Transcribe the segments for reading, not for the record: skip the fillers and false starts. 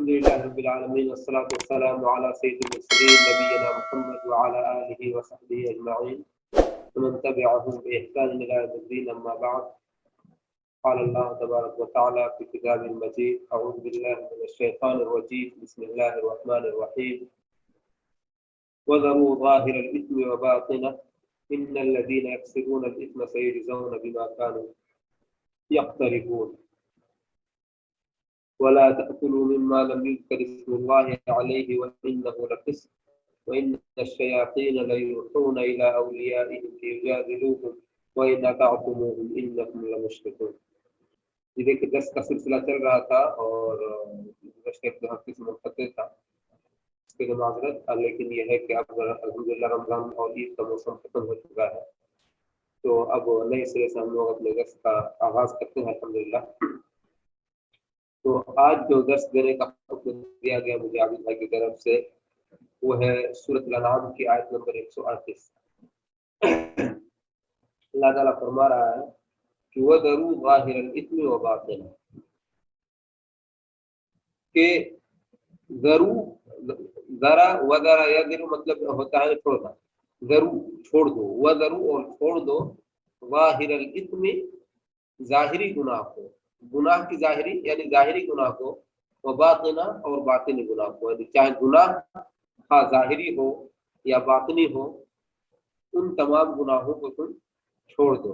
الحمد لله رب العالمين والصلاة والسلام على سيد المرسلين نبينا محمد وعلى آله وصحبه أجمعين ومن تبعهم بإحسان إلى يوم الدين. أما بعد، قال الله تبارك وتعالى في كتابه المجيد: أعوذ بالله من الشيطان الرجيم، بسم الله الرحمن الرحيم. وذروا ظاهر الإثم وباطنه إن الذين يكسبون الإثم سيجزون بما كانوا يقترفون ولا تأكلوا مما لم يذكر اسم الله عليه وإنه لفسق وإن الشياطين ليوحون إلى أوليائهم ليجادلوهم وإن أطعتموهم إنكم لمشركون. یہ دیکھیں 10 کا سلسلہ چل رہا تھا اور گزشتہ ہفتے سے منقطع تھا، اس کے لیے معذرت، لیکن یہ ہے کہ اب الحمدللہ رمضان اور عید کا موسم ختم ہو چکا ہے، تو اب نئے سرے سے ہم لوگ اپنے درس کا آغاز کرتے ہیں الحمدللہ. تو آج جو درس دینے کا حکم دیا گیا مجھے عابد بھائی کی طرف سے وہ ہے سورۃ الانعام کی آیت نمبر 138. اللہ تعالیٰ فرما رہا ہے کہ وَذَرُوا ظَاهِرَ الْإِثْمِ وَبَاطِنَهُ، کہ ذرا وذرا یذر مطلب ہوتا ہے چھوڑنا، ذرو چھوڑ دو، وذرو اور چھوڑ دو، ظاہر الاثم ظاہری گناہ کو، گناہ کی ظاہری یعنی ظاہری گناہ کو، وباطنہ اور باطنی گناہ کو، یعنی چاہے گناہ خواہ ظاہری ہو یا باطنی ہو، ان تمام گناہوں کو تم چھوڑ دو.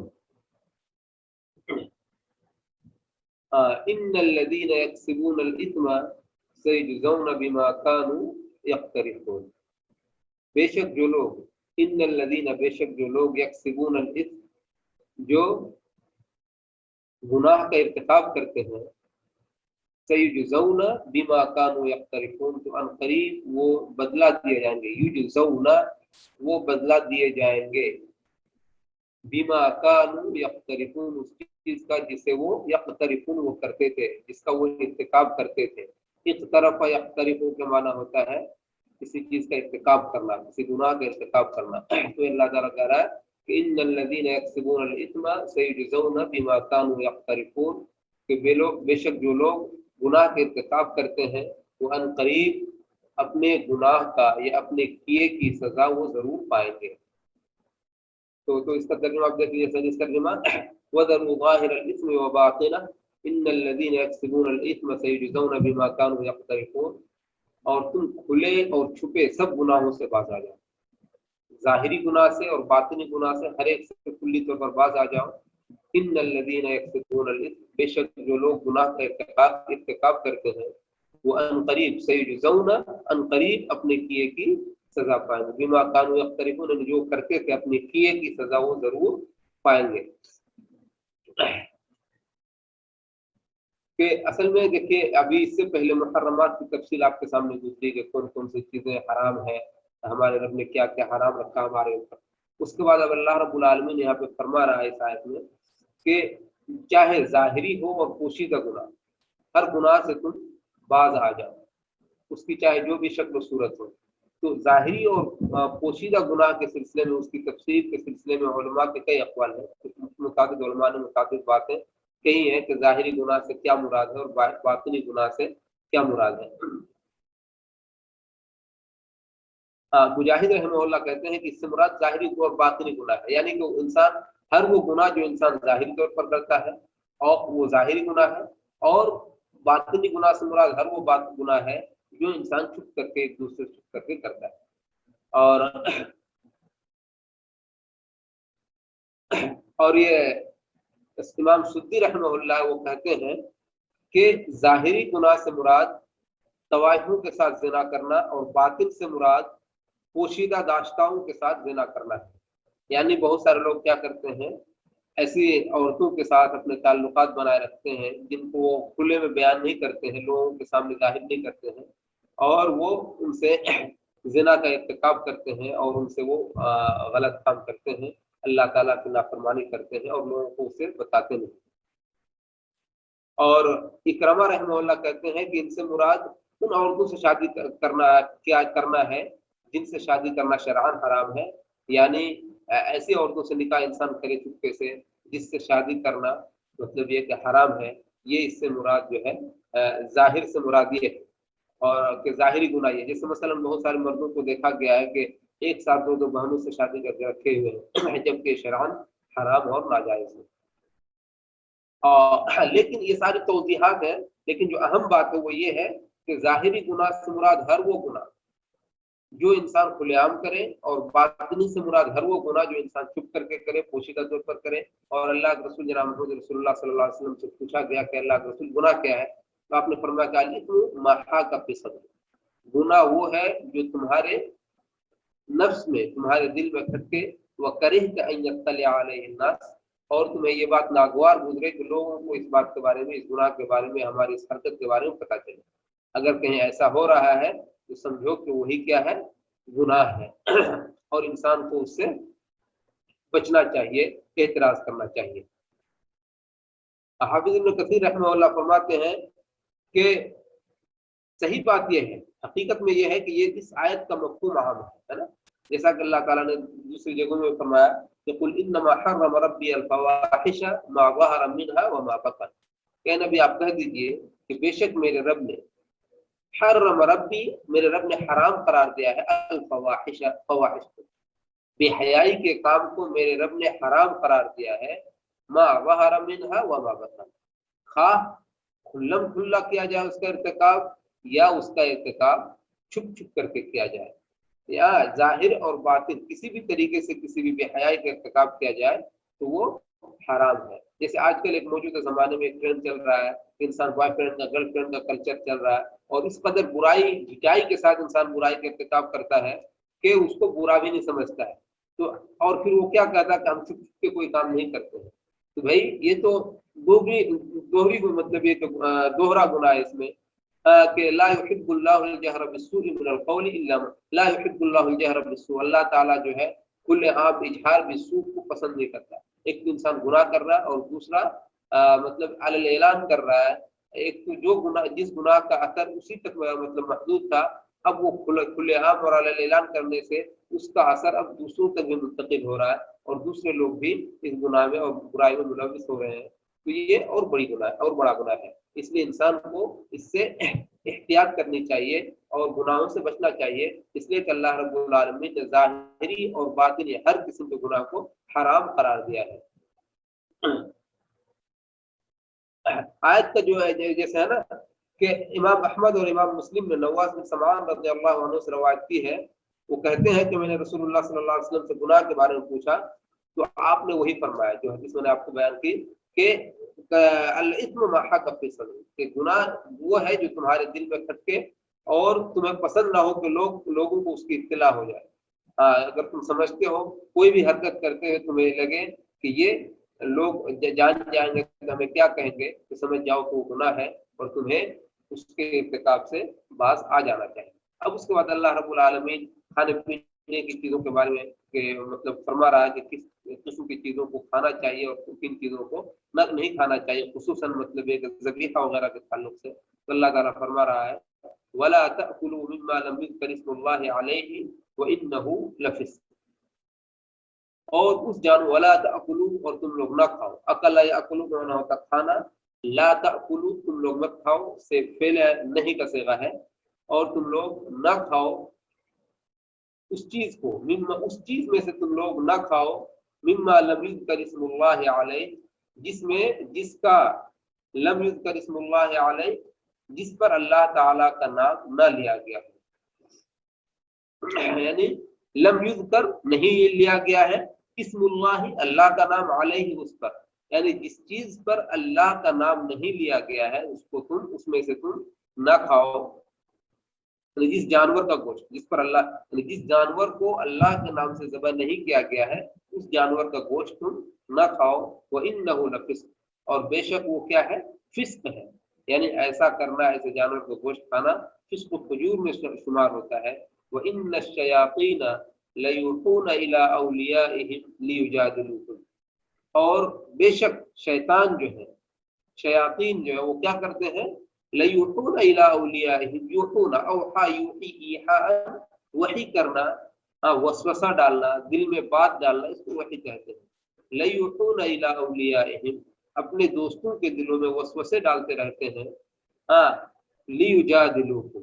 ان الذين يكسبون الاثم سيجزون بما كانوا يقترفون، بے شک جو لوگ، ان الذين بے شک جو لوگ، یکسبون الاثم جو گناہ کا ارتکاب کرتے ہیں، سیجزون بما كانوا يقترفون تو ان قریب وہ بدلہ دیے جائیں گے، یجزون وہ بدلہ دیے جائیں گے، بما كانوا يقترفون اس چیز کا جسے وہ یقترفون وہ کرتے تھے، جس کا وہ ارتکاب کرتے تھے. اقترف یقترف کے معنی ہوتا ہے کسی چیز کا ارتکاب کرنا، کسی گناہ کا ارتکاب کرنا. تو اللہ تعالیٰ کہہ رہا ہے کہ ان الذين يكسبون الاثم سيجزون بما كانوا يقترفون، کہ بے شک جو لوگ گناہ کے ارتکاب کرتے ہیں وہ ان قریب اپنے گناہ کا یا اپنے کیے کی سزا وہ ضرور پائیں گے. تو اس کا ترجمہ آپ دیکھ لیجیے. صحیح ترجمہ: وَذَرُوا ظَاهِرَ الْإِثْمِ وَبَاطِنَهُ إِنَّ الَّذِينَ يَكْسِبُونَ الْإِثْمَ سَيُجْزَوْنَ بِمَا كَانُوا يَقْتَرِفُونَ، اور تم کھلے اور چھپے سب گناہوں سے باز آ جاؤ، ظاہری گناہ سے اور باطنی گناہ سے ہر ایک سے کلی طور پر باز آ جاؤ. ان الذين يكسبون الاثم، بے شک جو لوگ گناہ کا ارتکاب کرتے ہیں وہ ان قریب سیجزون ان قریب اپنے کیے کی سزا پائیں گے، بما كانوا يقترفون جو کرتے تھے اپنے کیے کی سزا وہ ضرور پائیں گے. کہ اصل میں دیکھیے ابھی اس سے پہلے محرمات کی تفصیل آپ کے سامنے گزری کہ کون کون سی چیزیں حرام ہیں، ہمارے رب نے کیا کیا حرام رکھا ہمارے اوپر. اس کے بعد اب اللہ رب العالمین یہاں پہ فرما رہا ہے اس آیت میں کہ چاہے ظاہری ہو اور پوشیدہ گناہ، ہر گناہ سے تم باز آ جاؤ، اس کی چاہے جو بھی شکل و صورت ہو. تو ظاہری اور پوشیدہ گناہ کے سلسلے میں اس کی تفسیر کے سلسلے میں علماء کے کئی اقوال ہیں، متعدد علماء نے متعدد باتیں کہی ہیں کہ ظاہری گناہ سے کیا مراد ہے اور باطنی گناہ سے کیا مراد ہے. مجاہد رحمہ اللہ کہتے ہیں کہ اس سے مراد ظاہری اور باطنی گناہ ہے، یعنی کہ انسان ہر وہ گناہ جو انسان ظاہری طور پر کرتا ہے اور وہ ظاہری گناہ ہے، اور باطنی گناہ سے مراد ہر وہ گناہ ہے جو انسان چھپ کر کے ایک دوسرے سے چھپ کر کے کرتا ہے. اور یہ امام سدی رحمہ اللہ وہ کہتے ہیں کہ ظاہری گناہ سے مراد طوائفوں کے ساتھ زنا کرنا اور باطن سے مراد پوشیدہ داشتاؤں کے ساتھ زنا کرنا ہے. یعنی بہت سارے لوگ کیا کرتے ہیں، ایسی عورتوں کے ساتھ اپنے تعلقات بنائے رکھتے ہیں جن کو وہ کھلے میں بیان نہیں کرتے ہیں، لوگوں کے سامنے ظاہر نہیں کرتے ہیں، اور وہ ان سے زنا کا ارتکاب کرتے ہیں اور ان سے وہ غلط کام کرتے ہیں، اللہ تعالیٰ کی نافرمانی کرتے ہیں اور لوگوں کو اسے بتاتے نہیں. اور اکرمہ رحمہ اللہ کہتے ہیں کہ ان سے مراد ان عورتوں سے شادی کرنا ہے جن سے شادی کرنا شرعاً حرام ہے، یعنی ایسی عورتوں سے نکاح انسان کرے چپکے سے جس سے شادی کرنا مطلب یہ کہ حرام ہے. یہ اس سے مراد جو ہے ظاہر سے مراد یہ ہے. اور کہ ظاہری گناہ یہ، جیسے مثلا بہت سارے مردوں کو دیکھا گیا ہے کہ ایک ساتھ دو دو بہنوں سے شادی کر کے رکھے ہوئے ہیں جبکہ شرعاً حرام اور ناجائز ہے۔ لیکن یہ ساری توضیحات ہیں، لیکن جو اہم بات ہے وہ یہ ہے کہ ظاہری گناہ سے مراد ہر وہ گناہ جو انسان کھلے عام کرے، اور باطنی سے مراد ہر وہ گناہ جو انسان چھپ کر کے کرے، پوشیدہ طور پر کرے۔ اور اللہ کے رسول جناب محمد رسول اللہ صلی اللہ علیہ وسلم سے پوچھا گیا کہ اللہ کے رسول گناہ کیا ہے، تو آپ نے فرمایا کہ الاثم ما حاک فی صدرک، گناہ وہ ہے جو تمہارے نفس میں، تمہارے دل میں کھٹکے، وکرہت ان یطلع علیہ الناس، اور تمہیں یہ بات ناگوار گزرے کہ لوگوں کو اس بات کے بارے میں، اس گناہ کے بارے میں، ہماری اس حرکت کے بارے میں پتہ چلے۔ اگر کہیں ایسا ہو رہا ہے تو سمجھو کہ وہی کیا ہے، گناہ ہے، اور انسان کو اس سے بچنا چاہیے، اعتراض کرنا چاہیے۔ حافظ ابن کثیر رحمہ اللہ فرماتے ہیں کہ صحیح بات یہ ہے، حقیقت میں یہ ہے کہ یہ اس آیت کا مفہوم عام ہے نا، جیسا کہ اللہ تعالیٰ نے دوسری جگہوں میں فرمایا کہ قل انما حرم ربی الفواحش ما ظہر منها وما بطن، کہ نبی آپ کہہ دیجئے کہ بے شک میرے رب نے، حرم ربی، میرے رب نے حرام قرار دیا ہے، الفواحش، فواحش کو، بے حیائی کے کام کو میرے رب نے حرام قرار دیا ہے، ما ظہر منها وما بطن، خواہ کھلم کھلا کیا جائے اس کا ارتکاب، یا اس کا ارتکاب چھپ چھپ کر کے کیا جائے، یا ظاہر اور باطن کسی بھی طریقے سے کسی بھی بے حیائی کا ارتکاب کیا جائے تو وہ حرام ہے۔ جیسے آج کل ایک موجودہ زمانے میں ایک ٹرینڈ چل رہا ہے، انسان بوائے فرینڈ کا، گرل فرینڈ کا کلچر چل رہا ہے، اور اس قدر برائی، جھٹائی کے ساتھ انسان برائی کا ارتکاب کرتا ہے کہ اس کو برا بھی نہیں سمجھتا ہے، تو اور پھر وہ کیا کہتا ہے کہ ہم چھپ چھپ کے کوئی کام نہیں کرتے ہیں۔ تو بھائی یہ تو دوہری مطلب یہ تو دوہرا گناہ ہے اس میں، کہ لا يحب اللہ الجہر بالسوء من القول الا لا يحب اللہ الجہر بالسوء، اللہ تعالیٰ جو ہے کھلے عام اجہار بالسوء کو پسند نہیں کرتا۔ ایک تو انسان گناہ کر رہا ہے، اور دوسرا مطلب علی الاعلان کر رہا ہے۔ ایک تو جو گناہ، جس گناہ کا اثر اسی تک مطلب محدود تھا، اب وہ کھلے عام اور علی الاعلان کرنے سے اس کا اثر اب دوسروں تک بھی منتقل ہو رہا ہے، اور دوسرے لوگ بھی اس گناہ میں اور برائی میں ملوث ہو رہے ہیں، تو یہ اور بڑی گناہ ہے، اور بڑا گناہ ہے۔ اس لیے انسان کو اس سے احتیاط کرنی چاہیے اور گناہوں سے بچنا چاہیے، اس لیے کہ اللہ رب العالمین نے ظاہری اور باطنی ہر قسم کے گناہ کو حرام قرار دیا ہے۔ آیت کا جو ہے جیسے ہے نا کہ امام احمد اور امام مسلم نے نواس بن سمعان رضی اللہ عنہ سے روایت کی ہے، وہ کہتے ہیں کہ میں نے رسول اللہ صلی اللہ علیہ وسلم سے گناہ کے بارے میں پوچھا تو آپ نے وہی فرمایا جو حدیث میں نے آپ کو بیان کی کہ الاثم ما حق فی صدرک، کہ گناہ وہ ہے جو تمہارے دل میں کھٹکے اور تمہیں پسند نہ ہو کہ لوگوں کو اس کی اطلاع ہو جائے۔ اگر تم سمجھتے ہو کوئی بھی حرکت کرتے ہوئے تمہیں لگے کہ یہ لوگ جان جائیں گے تو ہمیں کیا کہیں گے، تو سمجھ جاؤ کہ وہ گناہ ہے اور تمہیں اس کے ارتکاب سے باز آ جانا چاہیے۔ اب اس کے بعد اللہ رب العالمین کھانے پینے کی چیزوں کے بارے میں کہ مطلب فرما رہا ہے کہ کس قسم کی چیزوں کو کھانا چاہیے اور کن چیزوں کو نہیں کھانا چاہیے، خصوصاً مطلب ایک ذبیحہ وغیرہ کے تعلق سے، تو اللہ تعالیٰ فرما رہا ہے وَلَا تَأْكُلُوا مِمَّا لَمْ يُذْكَرِ اسْمُ اللَّهِ عَلَيْهِ وَإِنَّهُ لَفِسْقٌ، اور اس جانور ولا تأکلوا، اور تم لوگ نہ کھاؤ، اکل یاکلوا کا معنی ہوتا کھانا، لا تأکلوا تم لوگ مت کھاؤ سے فعل نہیں کا صیغہ ہے، اور تم لوگ نہ کھاؤ اس چیز کو، مما اس چیز میں سے تم لوگ نہ کھاؤ، مما لم یذکر اسم اللہ علیہ، جس کا لم یذکر اسم اللہ علیہ، جس پر اللہ تعالی کا نام نہ لیا گیا ہے، یعنی لم یذکر نہیں لیا گیا ہے، اسم اللہ اللہ کا نام علیہ اس پر، یعنی جس چیز پر اللہ کا نام نہیں لیا گیا ہے اس کو تم، اس میں سے تم نہ کھاؤ، یعنی جس جانور کا گوشت جس پر اللہ، یعنی جس جانور کو اللہ کے نام سے ذبح نہیں کیا گیا ہے اس جانور کا گوشت تم نہ کھاؤ، وَإِنَّهُ لَفِسْقٌ، اور بے شک وہ کیا ہے، فسق ہے، یعنی ایسا کرنا، ایسے جانور کا گوشت کھانا فسق و فجور میں شمار ہوتا ہے۔ وَإِنَّ الشَّيَاطِينَ لَيُوحُونَ إِلَىٰ أَوْلِيَائِهِمْ لِيُجَادِلُوكُمْ، اور بے شک شیطان جو ہے، شیاطین جو ہے وہ کیا کرتے ہیں، لَيُوحُونَ إِلَىٰ أَوْلِيَائِهِمْ، یوحون اوحا یوحی ایحاء، وحی کرنا، وسوسہ ڈالنا، دل میں بات ڈالنا، اس کو وحی کہتے ہیں۔ لَيُوحُونَ إِلَىٰ أَوْلِيَائِهِمْ، اپنے دوستوں کے دلوں میں وسوسے ڈالتے رہتے ہیں، لِيُجَادِلُوكُمْ،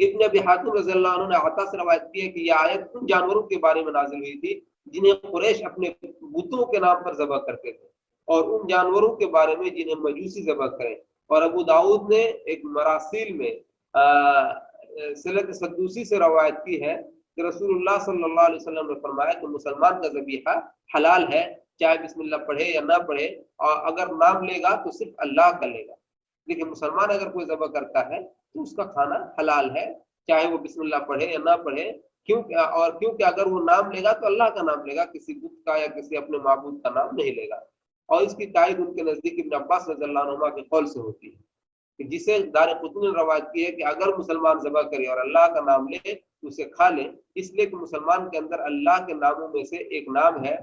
ابن ابی حاتم رضی اللہ عنہ نے عطا سے روایت کی ہے کہ یہ آیت ان جانوروں کے بارے میں نازل ہوئی تھی جنہیں قریش اپنے بتوں کے نام پر ذبح کرتے تھے، اور ان جانوروں کے بارے میں جنہیں مجوسی ذبح کریں۔ اور ابو داؤد نے ایک مراسیل میں سلط سدوسی سے روایت کی ہے کہ رسول اللہ صلی اللہ علیہ وسلم نے فرمایا کہ مسلمان کا ذبیحہ حلال ہے، چاہے بسم اللہ پڑھے یا نہ پڑھے، اور اگر نام لے گا تو صرف اللہ کا لے گا۔ لیکن مسلمان اگر کوئی ذبح کرتا ہے تو اس کا کھانا حلال ہے، چاہے وہ بسم اللہ پڑھے یا نہ پڑھے، کیونکہ اگر وہ نام لے گا تو اللہ کا نام لے گا، کسی بت کا یا کسی اپنے معبود کا نام نہیں لے گا۔ اور اس کی تائید ان کے نزدیک ابن عباس رضی اللہ عنہ کے قول سے ہوتی ہے، کہ جسے دارقطنی نے روایت کی ہے کہ اگر مسلمان ذبح کرے اور اللہ کا نام لے تو اسے کھا لے، اس لیے کہ مسلمان کے اندر اللہ کے ناموں میں سے ایک نام ہے،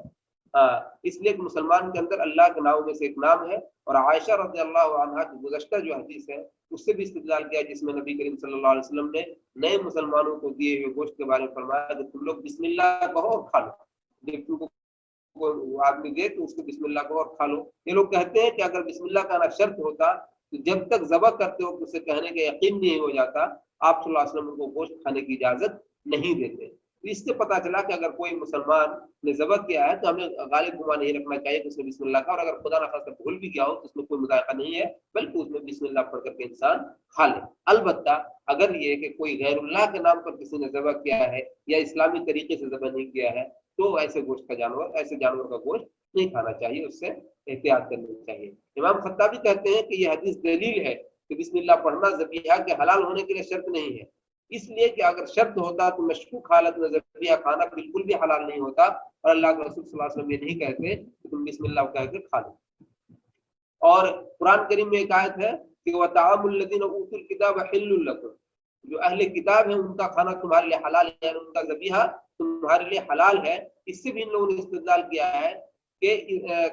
اس لیے کہ مسلمان کے اندر اللہ کے ناموں میں سے ایک نام ہے۔ اور عائشہ رضی اللہ عنہا کی گزشتہ جو حدیث ہے اس سے بھی استدلال کیا، جس میں نبی کریم صلی اللہ علیہ وسلم نے نئے مسلمانوں کو دیے ہوئے گوشت کے بارے میں فرمایا کہ تم لوگ بسم اللہ کہو اور کھا لو، جب تم کو آدمی دے تو اس کو بسم اللہ کہو اور کھا لو۔ یہ لوگ کہتے ہیں کہ اگر بسم اللہ کہنا شرط ہوتا تو جب تک ذبح کرتے ہو اسے کہنے کا یقین نہیں ہو جاتا، آپ صلی اللہ علیہ وسلم کو گوشت کھانے کی اجازت نہیں دیتے۔ اس سے پتہ چلا کہ اگر کوئی مسلمان نے ذبح کیا ہے تو ہمیں غالب گمان نہیں رکھنا چاہیے کہ اس میں بسم اللہ کا، اور اگر خدا نخواستہ بھول بھی گیا ہو تو اس میں کوئی مذائقہ نہیں ہے، بلکہ اس میں بسم اللہ پڑھ کر کے انسان کھا لے۔ البتہ اگر یہ کہ کوئی غیر اللہ کے نام پر کسی نے ذبح کیا ہے یا اسلامی طریقے سے ذبح نہیں کیا ہے تو ایسے جانور کا گوشت نہیں کھانا چاہیے، اس سے احتیاط کرنی چاہیے۔ امام خطابی کہتے ہیں کہ یہ حدیث دلیل ہے کہ بسم اللہ پڑھنا ذبیحہ کے حلال ہونے کے لیے شرط نہیں ہے، اس لیے کہ اگر شرط ہوتا تو مشکوک حالت میں ذبیحہ کھانا بالکل بھی حلال نہیں ہوتا، اور اللہ کے رسول صلی اللہ علیہ وسلم یہ نہیں کہتے کہ تم بسم اللہ کہہ کے کھا لو۔ اور قرآن کریم میں ایک آیت ہے کہ وَطَعَامُ الَّذِينَ أُوتُوا الْكِتَابَ حِلٌّ لَكُمْ، جو اہل کتاب ہیں ان کا کھانا تمہارے لیے حلال ہے، یعنی ان کا ذبیحہ تمہارے لیے حلال ہے۔ اس سے بھی ان لوگوں نے استدلال کیا ہے کہ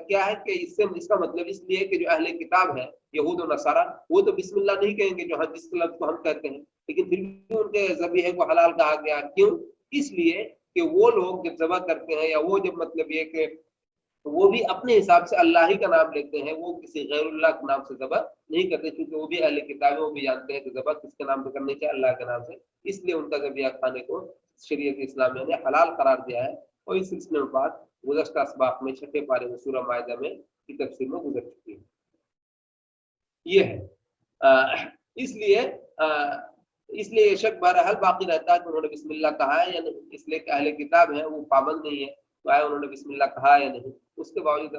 کیا ہے کہ اس کا مطلب اس لیے کہ جو اہل کتاب ہے یہود و نصارہ وہ تو بسم اللہ نہیں کہیں گے جو جس لفظ کو ہم کہتے ہیں، لیکن پھر بھی ان کے ذبیحے کو حلال کہا گیا۔ کیوں؟ اس لیے کہ وہ لوگ جب ذبح کرتے ہیں یا وہ جب مطلب یہ کہ وہ بھی اپنے حساب سے اللہ ہی کا نام لیتے ہیں، وہ کسی غیر اللہ کے نام سے ذبح نہیں کرتے، کیونکہ وہ بھی اہل کتاب ہے، وہ بھی جانتے ہیں کہ ذبح کس کے نام پہ کرنی چاہیے، اللہ کے نام سے، اس لیے ان کا ذبیحہ کھانے کو شریعت اسلامیہ نے حلال قرار دیا ہے۔ اور اس سلسلے میں بات گزشتہ اسباق میں 6 پارے میں سورہ مائدہ میں کی تفسیر میں گزر چکی ہے۔ یہ ہے اس لیے یہ شک بہرحال باقی رہتا ہے کہ انہوں نے بسم اللہ کہا ہے یا نہیں، اس لیے کہ اہل کتاب ہیں وہ پابند نہیں ہے تو آئے انہوں نے بسم اللہ کہا یا نہیں۔ اس کے باوجود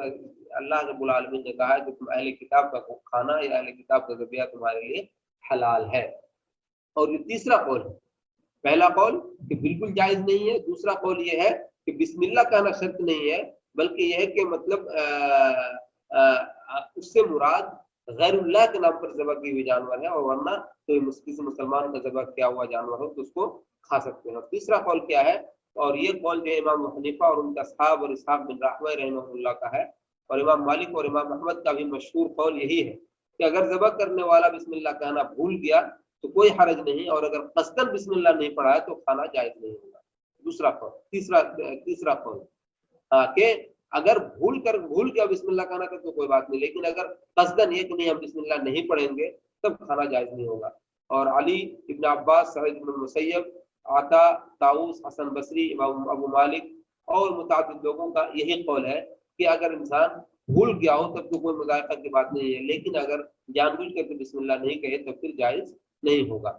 اللہ رب العالمین نے کہا ہے کہ تم اہل کتاب کا کھانا یا اہل کتاب کا ذبیحہ تمہارے لیے حلال ہے۔ اور یہ تیسرا قول ہے، پہلا قول کہ بالکل جائز نہیں ہے، دوسرا قول یہ ہے کہ بسم اللہ کہنا شرط نہیں ہے، بلکہ یہ ہے کہ مطلب اس سے مراد غیر اللہ کے نام پر ذبح کی ہوئی جانور ہے، اور ورنہ تو کسی مسلمان کا ذبح کیا ہوا جانور ہو تو اس کو کھا سکتے ہیں۔ اور تیسرا قول کیا ہے، اور یہ قول جو امام حنیفہ اور ان کا اصحاب اور اسحاق بن راہویہ رحمہ اللہ کا ہے، اور امام مالک اور امام احمد کا بھی مشہور قول یہی ہے کہ اگر ذبح کرنے والا بسم اللہ کہنا بھول گیا تو کوئی حرج نہیں، اور اگر قصداً بسم اللہ نہیں پڑھا ہے تو کھانا جائز نہیں ہوگا۔ دوسرا قول تیسرا قول کہ اگر بھول گیا بسم اللہ کہنا تو کوئی بات نہیں، لیکن اگر قصداً یہ کہ نہیں ہم بسم اللہ نہیں پڑھیں گے تب کھانا جائز نہیں ہوگا۔ اور علی ابن عباس، سعید بن المسیب، عطا، طاؤس، حسن بصری، امام ابو مالک اور متعدد لوگوں کا یہی قول ہے کہ اگر انسان بھول گیا ہو تب تو کوئی مذائقہ کی بات نہیں ہے، لیکن اگر جان بوجھ کر بسم اللہ نہیں کہے تو پھر جائز نہیں ہوگا۔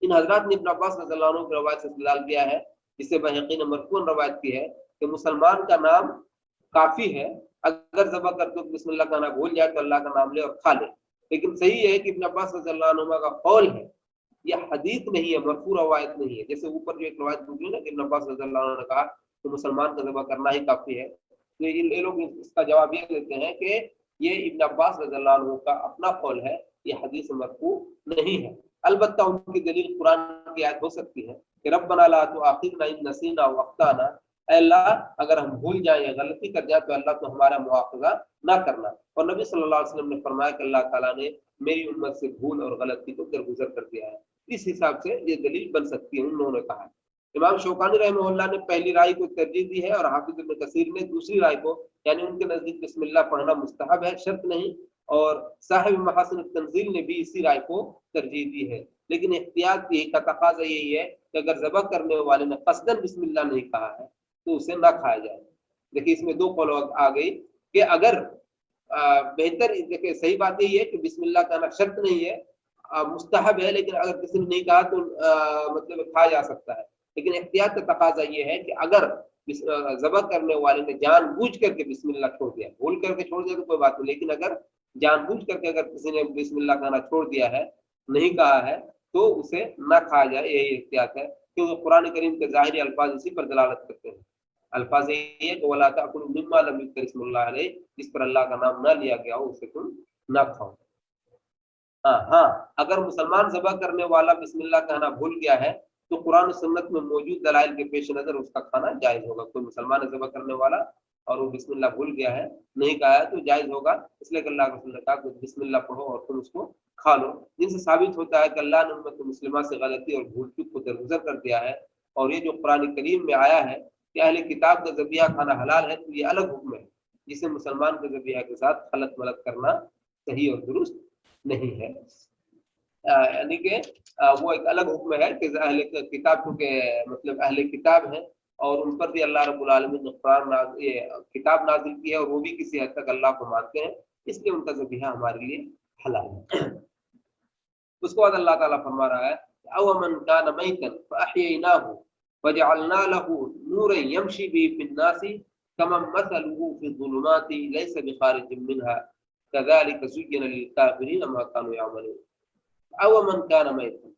ان حضرات نے ابن عباس رضی اللہ عنہ کی روایت سے استدلال کیا ہے، جسے بحقی نے مرفوعاً روایت کی ہے کہ مسلمان کا نام کافی ہے، اگر ذبح کرتے تو بسم اللہ کا نام بھول جائے تو اللہ کا نام لے اور کھا لے۔ لیکن صحیح ہے کہ ابن عباس رضی اللہ عنہ کا قول ہے، یہ حدیث نہیں ہے، مرفوع روایت نہیں ہے۔ جیسے اوپر جو ایک روایت موجود ہے کہ ابن عباس رضی اللہ عنہ نے کہا کہ مسلمان کا ذبح کرنا ہی کافی ہے، تو یہ لوگ اس کا جواب یہ دیتے ہیں کہ یہ ابن عباس رضی اللہ عنہ کا اپنا قول ہے، یہ حدیث مرفوع نہیں ہے۔ البتہ ان کی دلیل قرآن کی آیت ہو سکتی ہے کہ ربنا لا تؤاخذنا ان نسینا واخطانا، اے اللہ اگر ہم بھول جائیں یا غلطی کر جائیں تو اللہ تو ہمارا مواخذہ نہ کرنا۔ اور نبی صلی اللہ علیہ وسلم نے فرمایا کہ اللہ تعالیٰ نے میری امت سے بھول اور غلطی کو درگزر کر دیا ہے، اس حساب سے یہ دلیل بن سکتی ہے، انہوں نے کہا۔ امام شوکانی رحمہ اللہ نے پہلی رائے کو ترجیح دی ہے، اور حافظ ابن کثیر نے دوسری رائے کو، یعنی ان کے نزدیک بسم اللہ پڑھنا مستحب ہے، شرط نہیں، اور صاحب محاسن التنزیل نے بھی اسی رائے کو ترجیح دی ہے۔ لیکن احتیاط کا تقاضا یہی ہے کہ اگر ذبح کرنے والے نے قصدن بسم اللہ نہیں کہا ہے تو اسے نہ کھایا جائے۔ دیکھیے اس میں دو قول آ گئی کہ اگر بہتر، دیکھیے صحیح بات یہی ہے کہ بسم اللہ کہنا شرط نہیں ہے، مستحب ہے، لیکن اگر کسی نے نہیں کہا تو مطلب کھایا جا سکتا ہے۔ لیکن احتیاط کا تقاضا یہ ہے کہ اگر ذبح کرنے والے نے جان بوجھ کر کے بسم اللہ چھوڑ دیا، بھول کر کے چھوڑ دیا تو کوئی بات نہیں، لیکن اگر جان بوجھ کر کے اگر کسی نے بسم اللہ کہنا چھوڑ دیا ہے، نہیں کہا ہے، تو اسے نہ کھایا جائے، یہی احتیاط ہے، کیونکہ قرآن کریم کے ظاہری الفاظ اسی پر دلالت کرتے ہیں۔ الفاظ یہ ہے کہ وَلَا تَأْكُلُوا مِمَّا لَمْ يُذْكَرِ اسْمُ اللَّهِ عَلَيْهِ، جس پر اللہ کا نام نہ لیا گیا ہو اسے تم نہ کھاؤ۔ ہاں اگر مسلمان ذبح کرنے والا بسم اللہ کہنا بھول گیا ہے تو قرآن و سنت میں موجود دلائل کے پیش نظر اس کا کھانا جائز ہوگا۔ کوئی مسلمان ذبح کرنے والا اور وہ بسم اللہ بھول گیا ہے، نہیں کہا ہے، تو جائز ہوگا، اس لیے کہ اللہ کے رسول نے کہا کہ بسم اللہ پڑھو اور تم اس کو کھا لو، جن سے ثابت ہوتا ہے کہ اللہ نے امت مسلمہ سے غلطی اور بھول چوک کو درگزر کر دیا ہے۔ اور یہ جو قرآن کریم میں آیا ہے کہ اہل کتاب کا ذبیحہ کھانا حلال ہے، تو یہ الگ حکم ہے جسے مسلمان کے ذبیحہ کے ساتھ خلط ملط کرنا صحیح اور درست نہیں ہے۔ یعنی کہ وہ ایک الگ حکم ہے کہ اہل کتاب کیونکہ مطلب اہل کتاب ہیں اور ان پر بھی اللہ رب العالمین نے قرآن کتاب نازل کی ہے اور وہ بھی کسی حد تک اللہ کو مانتے ہیں، اس لیے ان کا ذبیحہ ہمارے لیے حلال ہے۔ اس کے بعد اللہ تعالیٰ فرما رہا ہے او من کان میتا فاحییناہ وجعلنا له نورا یمشی به فی الناس کمن مثله فی الظلمات لیس بخارج منها كذلك زین للکافرین ما كانوا یعملون۔ او من کان میتا،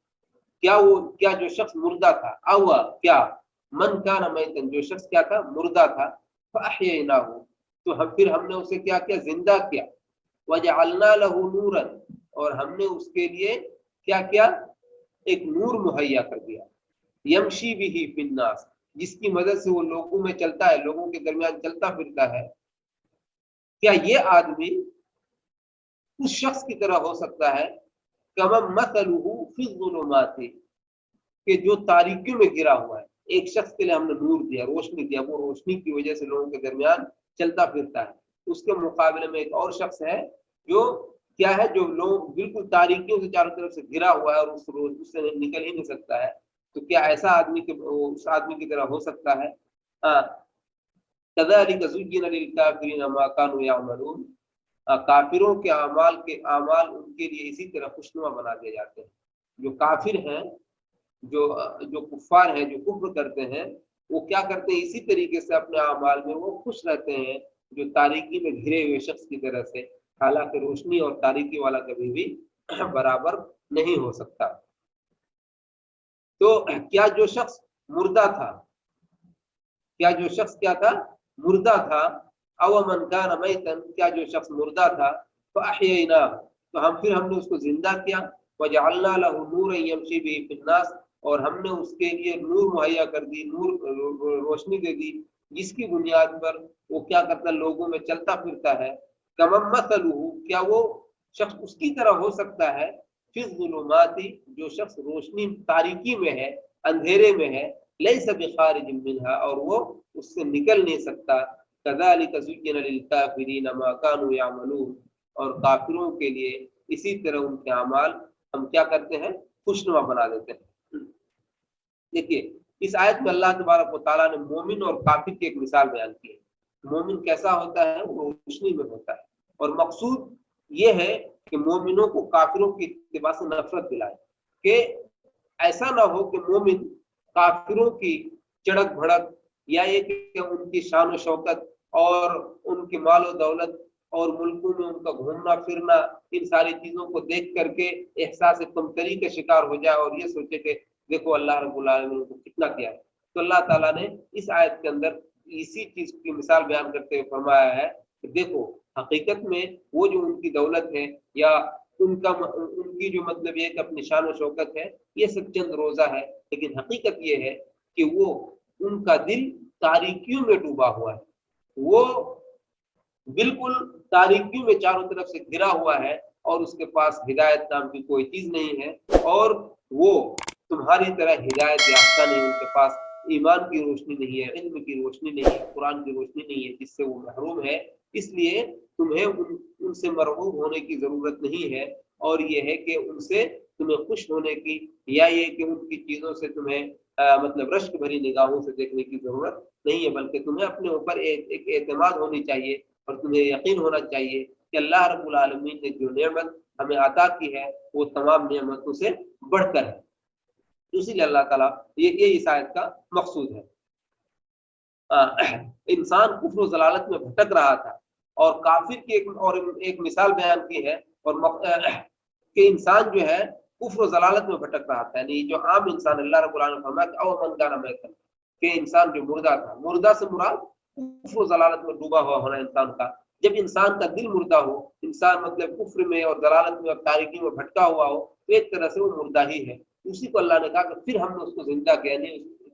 کیا جو شخص مردہ تھا، او کیا من کان میتا جو شخص کیا تھا مردہ تھا، فاحییناہ تو پھر ہم نے اسے کیا کیا زندہ کیا، وجعلنا له نورا اور ہم نے اس کے لیے کیا کیا ایک نور مہیا کر دیا، یمشی بھی فی الناس جس کی مدد سے وہ لوگوں میں چلتا ہے، لوگوں کے درمیان چلتا پھرتا ہے۔ کیا یہ آدمی اس شخص کی طرح ہو سکتا ہے کمم مثلہ فی الظلمات کہ جو تاریکیوں میں گرا ہوا ہے، ایک شخص کے لیے ہم نے نور دیا، روشنی دیا، وہ روشنی کی وجہ سے لوگوں کے درمیان چلتا پھرتا ہے، اس کے مقابلے میں ایک اور شخص ہے جو کیا ہے، جو لوگ بالکل تاریکیوں سے چاروں طرف سے گھرا ہوا ہے اور اس سے نکل ہی نہیں سکتا ہے، تو کیا ایسا آدمی اس آدمی کی طرح ہو سکتا ہے؟ کذالک زین للکافرین ما کانوا یعملون، کافروں کے اعمال ان کے لیے اسی طرح خوشنما بنا دیے جاتے ہیں۔ جو کافر ہیں، جو کفار ہیں، جو کفر کرتے ہیں، وہ کیا کرتے ہیں، اسی طریقے سے اپنے اعمال میں وہ خوش رہتے ہیں جو تاریکی میں گھرے ہوئے شخص کی طرح سے، حالانکہ روشنی اور تاریکی والا کبھی بھی برابر نہیں ہو سکتا۔ تو کیا جو شخص مردہ تھا، کیا تھا مردہ تھا، او من کان میتا کیا جو شخص مردہ تھا، فاحییناہ تو پھر ہم نے اس کو زندہ کیا، وجعلنا له نورا یمشی به فی الناس اور ہم نے اس کے لیے نور مہیا کر دی، نور روشنی دے دی جس کی بنیاد پر وہ کیا کرتا ہے، لوگوں میں چلتا پھرتا ہے۔ کمم مثلہ کیا وہ شخص اس کی طرح ہو سکتا ہے، فی الظلمات جو شخص روشنی تاریکی میں ہے، اندھیرے میں ہے، لیس بخارج منها اور وہ اس سے نکل نہیں سکتا۔ کذالک زین للکافرین ما کانوا یعملون اور کافروں کے لیے اسی طرح ان کے اعمال ہم کیا کرتے ہیں، خوشنما بنا دیتے ہیں۔ دیکھیے اس آیت میں اللہ تبارک و تعالیٰ نے مومن اور کافر کی ایک مثال بیان کی ہے۔ مومن کیسا ہوتا ہے، وہ روشنی میں ہوتا ہے، اور مقصود یہ ہے کہ مومنوں کو کافروں کی اتباع سے نفرت دلائے، کہ ایسا نہ ہو کہ مومن کافروں کی چڑک بھڑک یا یہ کہ ان کی شان و شوکت اور ان کی مال و دولت اور ملکوں میں ان کا گھومنا پھرنا، ان ساری چیزوں کو دیکھ کر کے احساس کمتری کا شکار ہو جائے اور یہ سوچے کہ دیکھو اللہ رب العالمین نے کو کتنا کیا ہے۔ تو اللہ تعالیٰ نے اس آیت کے اندر اسی چیز کی مثال بیان کرتے ہوئے فرمایا ہے کہ دیکھو حقیقت میں وہ جو ان کی دولت ہے یا ان کی جو مطلب یہ کہ اپنی شان و شوکت ہے، یہ سب چند روزہ ہے، لیکن حقیقت یہ ہے کہ وہ ان کا دل تاریکیوں میں ڈوبا ہوا ہے، وہ بالکل تاریکیوں میں چاروں طرف سے گھرا ہوا ہے اور اس کے پاس ہدایت نام کی کوئی چیز نہیں ہے، اور وہ تمہاری طرح ہدایت یافتہ نہیں، ان کے پاس ایمان کی روشنی نہیں ہے، علم کی روشنی نہیں ہے، قرآن کی روشنی نہیں ہے، جس سے وہ محروم ہے۔ اس لیے تمہیں ان سے مرغوب ہونے کی ضرورت نہیں ہے، اور یہ ہے کہ ان سے تمہیں خوش ہونے کی یا یہ کہ ان کی چیزوں سے تمہیں مطلب رشک بھری نگاہوں سے دیکھنے کی ضرورت نہیں ہے، بلکہ تمہیں اپنے اوپر ایک اعتماد ہونی چاہیے اور تمہیں یقین ہونا چاہیے کہ اللہ رب العالمین نے جو نعمت ہمیں عطا کی ہے وہ تمام نعمتوں سے بڑھ کر ہے۔ اسی لیے اللہ تعالیٰ یہ اس آیت کا مقصود ہے۔ انسان کفر و ضلالت میں بھٹک رہا تھا، اور کافر کی ایک مثال بیان کی ہے، اور کہ انسان جو ہے کفر و ضلالت میں بھٹک رہا تھا، یعنی جو عام انسان، اللہ رب العالمین نے فرمایا کہ او من کان میتا، کہ انسان جو مردہ تھا، مردہ سے مراد کفر و ضلالت میں ڈوبا ہوا ہونا انسان کا۔ جب انسان کا دل مردہ ہو، انسان مطلب کفر میں اور ضلالت میں اور تاریکی میں بھٹکا ہوا ہو، تو ایک طرح سے وہ مردہ ہی ہے۔ اسی کو اللہ نے کہا کہ پھر ہم نے اس کو زندہ کیا، یعنی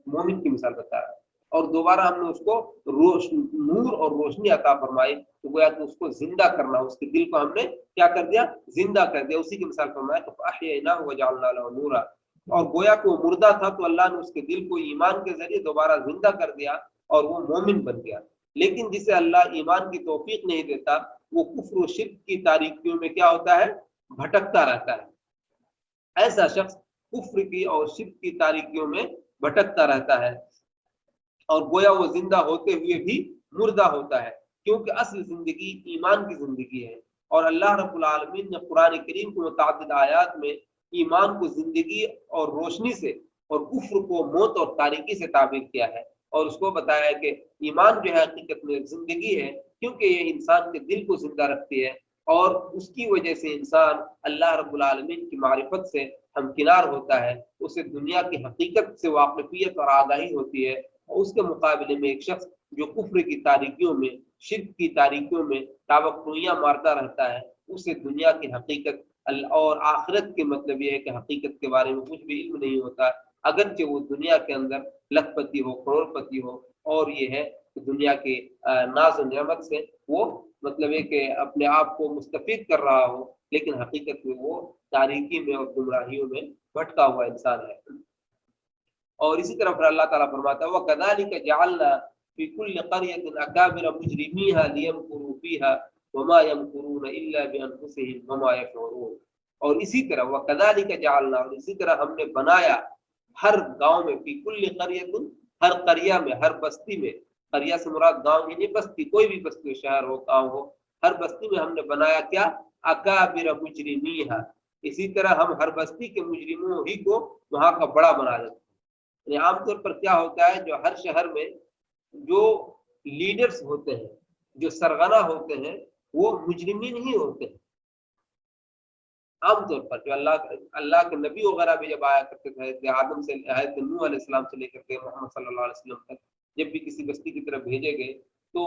مومن کی مثال بتایا، اور دوبارہ ہم نے اس کو نور اور روشنی عطا فرمائی، تو گویا کہ اس کو زندہ کرنا، اس کے دل کو ہم نے کیا کر دیا، زندہ کر دیا۔ اسی کی مثال فرمایا کہ فَأَحْيَيْنَاهُ وَجَعَلْنَا لَهُ نُورًا، اور گویا کہ وہ مردہ تھا تو اللہ نے اس کے دل کو ایمان کے ذریعے دوبارہ زندہ کر دیا اور وہ مومن بن گیا۔ لیکن جسے اللہ ایمان کی توفیق نہیں دیتا، وہ کفر و شرک کی تاریکیوں میں کیا ہوتا ہے، بھٹکتا رہتا ہے۔ ایسا شخص کفر کی اور شرک کی تاریکیوں میں بھٹکتا رہتا ہے، اور گویا وہ زندہ ہوتے ہوئے بھی مردہ ہوتا ہے، کیونکہ اصل زندگی ایمان کی زندگی ہے۔ اور اللہ رب العالمین نے قرآن کریم کو متعدد آیات میں ایمان کو زندگی اور روشنی سے، اور کفر کو موت اور تاریکی سے تعبیر کیا ہے، اور اس کو بتایا ہے کہ ایمان جو ہے حقیقت میں زندگی ہے، کیونکہ یہ انسان کے دل کو زندہ رکھتی ہے، اور اس کی وجہ سے انسان اللہ رب العالمین کی معرفت سے ہمکنار ہوتا ہے، اسے دنیا کی حقیقت سے واقفیت اور آگاہی ہوتی ہے۔ اور اس کے مقابلے میں ایک شخص جو کفر کی تاریکیوں میں، شرک کی تاریکیوں میں تابکوئیاں مارتا رہتا ہے، اسے دنیا کی حقیقت اور آخرت کے مطلب یہ ہے کہ حقیقت کے بارے میں کچھ بھی علم نہیں ہوتا، اگرچہ وہ دنیا کے اندر لکھ پتی ہو، کروڑ پتی ہو، اور یہ ہے کہ دنیا کے ناز و نعمت سے وہ مطلب ہے کہ اپنے آپ کو مستفید کر رہا ہو، لیکن حقیقت میں وہ تاریکی میں اور گمراہیوں میں بھٹکا ہوا انسان ہے۔ اور اسی طرح پھر اللہ تعالیٰ فرماتا ہے وَكَذَلِكَ جَعَلْنَا فِي كُلِّ قَرْيَةٍ أَكَابِرَ مُجْرِمِيهَا لِيَمْكُرُوا فِيهَا وَمَا يَمْكُرُونَ إِلَّا بِأَنفُسِهِمْ وَمَا يَشْعُرُونَ۔ اور اسی طرح وَكَذَلِكَ جَعَلْنَا، اور اسی طرح ہم نے بنایا ہر گاؤں میں، فی کل قریۃ، ہر قریہ میں، ہر بستی میں، قریہ سے مراد گاؤں یعنی بستی، کوئی بھی بستی ہو، شہر ہو، گاؤں ہو، ہر بستی میں ہم نے بنایا کیا، اکابر مجرمیہا، اسی طرح ہم ہر بستی کے مجرموں ہی کو وہاں کا بڑا بنا دیتے ہیں۔ یعنی عام طور پر کیا ہوتا ہے، جو ہر شہر میں جو لیڈرز ہوتے ہیں، جو سرغنہ ہوتے ہیں، وہ مجرمین ہی ہوتے ہیں۔ عام طور پر جو اللہ کے نبی وغیرہ بھی جب آیا کرتے تھے، حضرت آدم سے، حضرت نوح علیہ السلام سے لے کر کے محمد صلی اللہ علیہ وسلم تک، جب بھی کسی بستی کی طرف بھیجے گئے تو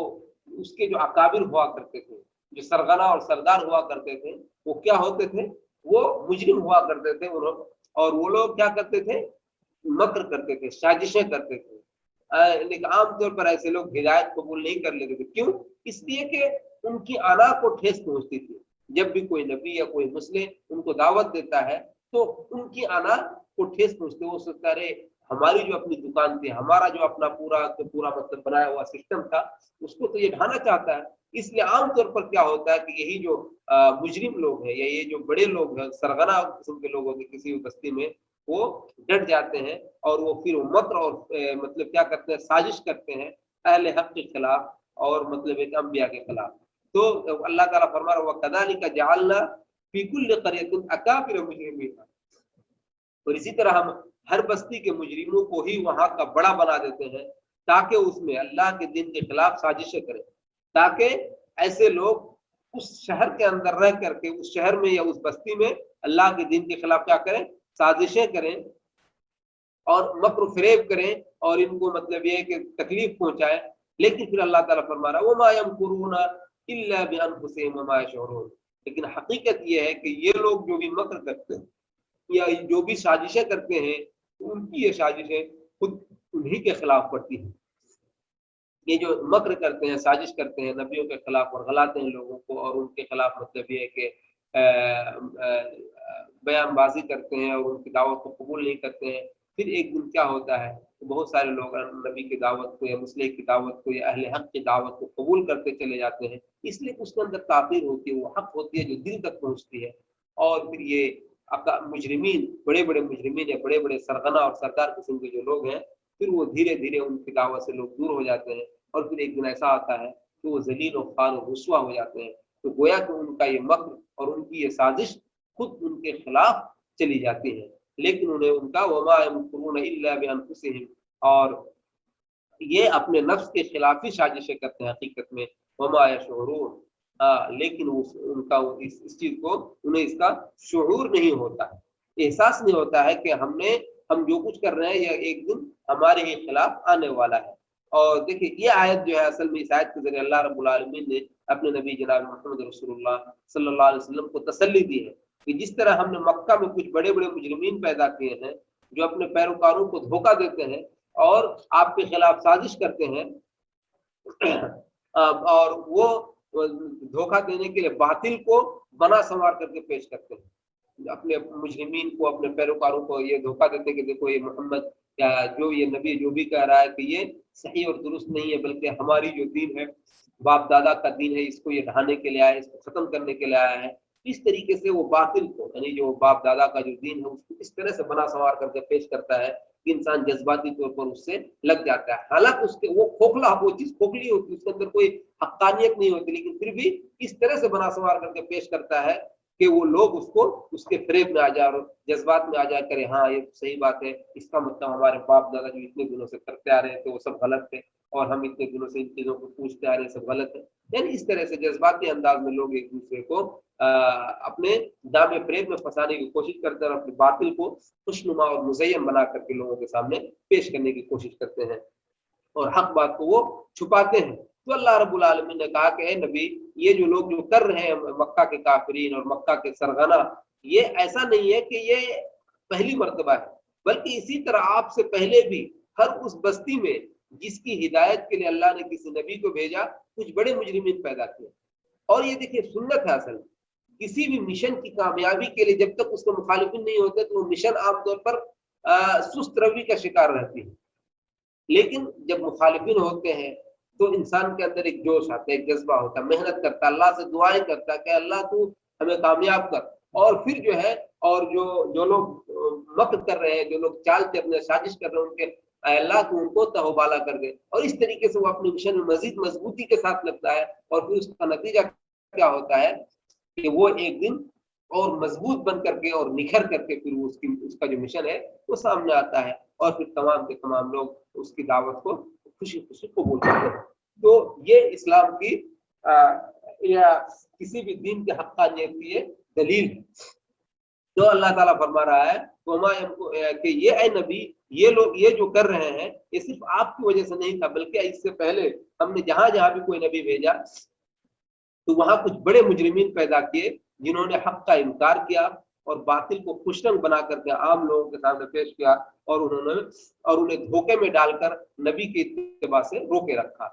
اس کے جو اکابر ہوا کرتے تھے، جو سرغنہ اور سردار ہوا کرتے تھے، وہ کیا ہوتے تھے، وہ مجرم ہوا کرتے تھے، اور وہ لوگ کیا کرتے تھے، مکر کرتے تھے، سازشیں کرتے تھے۔ لیکن عام طور پر ایسے لوگ ہدایت قبول نہیں کر لیتے تھے، کیوں؟ اس لیے کہ ان کی انا کو ٹھیس پہنچتی تھی۔ جب بھی کوئی نبی یا کوئی مسلم ان کو دعوت دیتا ہے تو ان کی انا کو ٹھیس پہنچتے، وہ سوچتا رہے ہماری جو اپنی دکان تھی، ہمارا جو اپنا پورا مطلب بنایا ہوا سسٹم تھا، اس کو تو یہ ڈھانا چاہتا ہے۔ اس لیے عام طور پر کیا ہوتا ہے کہ یہی جو مجرم لوگ ہیں، یا یہ جو بڑے لوگ ہیں، سرغنہ قسم کے لوگ ہوتے ہیں کسی بستی میں، وہ ڈٹ جاتے ہیں، اور وہ پھر مکر اور مطلب کیا کرتے ہیں، سازش کرتے ہیں اہل حق کے خلاف، اور مطلب ایک انبیاء کے خلاف۔ تو اللہ تعالیٰ فرما رہا ہے وَكَذَلِكَ جَعَلْنَا فِي كُلِّ قَرْيَةٍ أَكَابِرَ مُجْرِمِينَ، اور اسی طرح ہم ہر بستی کے مجرموں کو ہی وہاں کا بڑا بنا دیتے ہیں، تاکہ اس میں اللہ کے دین کے خلاف سازشیں کریں، تاکہ ایسے لوگ اس شہر کے اندر رہ کر کے، اس شہر میں یا اس بستی میں اللہ کے دین کے خلاف کیا کریں، سازشیں کریں اور مکر و فریب کریں، اور ان کو مطلب یہ ہے کہ تکلیف پہنچائیں۔ لیکن پھر اللہ تعالیٰ فرما رہا ہے وَمَا يَمْكُرُونَ إِلَّا بِأَنفُسِهِمْ وَمَا يَشْعُرُونَ، لیکن حقیقت یہ ہے کہ یہ لوگ جو بھی مکر کرتے ہیں یا جو بھی سازشیں کرتے ہیں، ان کی یہ سازشیں خود انہی کے خلاف پڑتی ہیں۔ یہ جو مکر کرتے ہیں، سازش کرتے ہیں نبیوں کے خلاف، اور غلاتے ہیں لوگوں کو، اور ان کے خلاف مطلب یہ ہے کہ بیان بازی کرتے ہیں اور ان کی دعوت کو قبول نہیں کرتے ہیں، پھر ایک دن کیا ہوتا ہے، بہت سارے لوگ نبی کی دعوت کو یا مسلح کی دعوت کو یا اہل حق کی دعوت کو قبول کرتے چلے جاتے ہیں، اس لیے اس کے اندر تاثیر ہوتی ہے، وہ حق ہوتی ہے جو دل تک پہنچتی ہے، اور پھر یہ مجرمین، بڑے بڑے مجرمین یا بڑے بڑے سرغنہ اور سردار قسم کے جو لوگ ہیں، پھر وہ دھیرے دھیرے ان کی دعوت سے لوگ دور ہو جاتے ہیں، اور پھر ایک دن ایسا آتا ہے کہ وہ ذلیل و خوار و رسوا ہو جاتے ہیں۔ تو گویا کہ ان کا یہ مکر اور ان کی یہ سازش خود ان کے خلاف چلی جاتی ہے، لیکن انہیں ان کا وما یمکرون الا بانفسہم، اور یہ اپنے نفس کے خلافی سازشیں کرتے ہیں حقیقت میں، وما یشعرون، لیکن ان کا اس چیز کو انہیں اس کا شعور نہیں ہوتا، احساس نہیں ہوتا ہے کہ ہم جو کچھ کر رہے ہیں یہ ایک دن ہمارے ہی خلاف آنے والا ہے۔ اور دیکھیے یہ آیت جو ہے اصل میں اس آیت کے ذریعے اللہ رب العالمین نے اپنے نبی جناب محمد رسول اللہ صلی اللہ علیہ وسلم کو تسلی دی ہے کہ جس طرح ہم نے مکہ میں کچھ بڑے بڑے مجرمین پیدا کیے ہیں جو اپنے پیروکاروں کو دھوکہ دیتے ہیں اور آپ کے خلاف سازش کرتے ہیں، اور وہ دھوکہ دینے کے لیے باطل کو بنا سنوار کر کے پیش کرتے ہیں، اپنے مجرمین کو، اپنے پیروکاروں کو یہ دھوکہ دیتے ہیں کہ دیکھو یہ محمد یا جو یہ نبی جو بھی کہہ رہا ہے کہ یہ صحیح اور درست نہیں ہے، بلکہ ہماری جو دین ہے باپ دادا کا دین ہے، اس کو یہ ڈھانے کے لیے آیا ہے، اس کو ختم کرنے کے لیے آیا ہے۔ اس طریقے سے وہ باطل کو، یعنی جو باپ دادا کا جو دین ہے اس کو اس طرح سے بنا سنوار کر کے پیش کرتا ہے کہ انسان جذباتی طور پر اس سے لگ جاتا ہے، حالانکہ اس کے وہ کھوکھلا، وہ چیز کھوکھلی ہوتی ہے، اس کے اندر کوئی حقانیت نہیں ہوتی، لیکن پھر بھی اس طرح سے بنا سنوار کر کے پیش کرتا ہے کہ وہ لوگ اس کو اس کے فریب میں آ جائے اور جذبات میں آ جائے کرے ہاں یہ صحیح بات ہے، اس کا مطلب ہمارے باپ دادا جو اتنے دنوں سے کرتے آ رہے تھے وہ سب غلط تھے، اور ہم اتنے دنوں سے ان چیزوں کو پوچھتے آ رہے ہیں سب غلط ہے۔ یعنی اس طرح سے جذباتی انداز میں لوگ ایک دوسرے کو اپنے دام فریب میں پھنسانے کی کوشش کرتے ہیں اور اپنے باطل کو خوشنما اور مزین بنا کر کے لوگوں کے سامنے پیش کرنے کی کوشش کرتے ہیں، اور حق بات کو وہ چھپاتے ہیں۔ تو اللہ رب العالمین نے کہا کہ اے نبی، یہ جو لوگ جو کر رہے ہیں مکہ کے کافرین اور مکہ کے سرغنہ، یہ ایسا نہیں ہے کہ یہ پہلی مرتبہ ہے، بلکہ اسی طرح آپ سے پہلے بھی ہر اس بستی میں جس کی ہدایت کے لیے اللہ نے کسی نبی کو بھیجا کچھ بڑے مجرمین پیدا کیے۔ اور یہ دیکھیے سنت ہے، اصل کسی بھی مشن کی کامیابی کے لیے جب تک اس کے مخالفین نہیں ہوتے تو وہ مشن عام طور پر سست روی کا شکار رہتی ہے، لیکن جب مخالفین ہوتے ہیں تو انسان کے اندر ایک جوش آتا ہے، ایک جذبہ ہوتا ہے، محنت کرتا ہے، اللہ سے دعائیں کرتا ہے کہ اللہ تو ہمیں کامیاب کر، اور پھر جو ہے اور جو لوگ مکر کر رہے ہیں، جو لوگ چال چلنے رہے ہیں، سازش کر رہے ہیں، ان کے اے اللہ تو ان کو تہوبالا کر دے، اور اس طریقے سے وہ اپنے مشن میں مزید مضبوطی کے ساتھ لگتا ہے، اور پھر اس کا نتیجہ کیا ہوتا ہے کہ وہ ایک دن اور مضبوط بن کر کے اور نکھر کر کے پھر اس کا جو مشن ہے وہ سامنے آتا ہے، اور پھر تمام کے تمام لوگ اس کی دعوت کو خوشی خوشی قبول کرتے ہیں۔ تو یہ اسلام کی یا کسی بھی دین کے حقانیت کی یہ دلیل ہے۔ تو اللہ تعالیٰ فرما رہا ہے کہ یہ اے نبی، یہ لوگ یہ جو کر رہے ہیں یہ صرف آپ کی وجہ سے نہیں تھا، بلکہ اس سے پہلے ہم نے جہاں جہاں بھی کوئی نبی بھیجا تو وہاں کچھ بڑے مجرمین پیدا کیے جنہوں نے حق کا انکار کیا اور باطل کو خوش رنگ بنا کر کے عام لوگوں کے سامنے پیش کیا، اور انہیں دھوکے میں ڈال کر نبی کے اتباع سے روکے رکھا،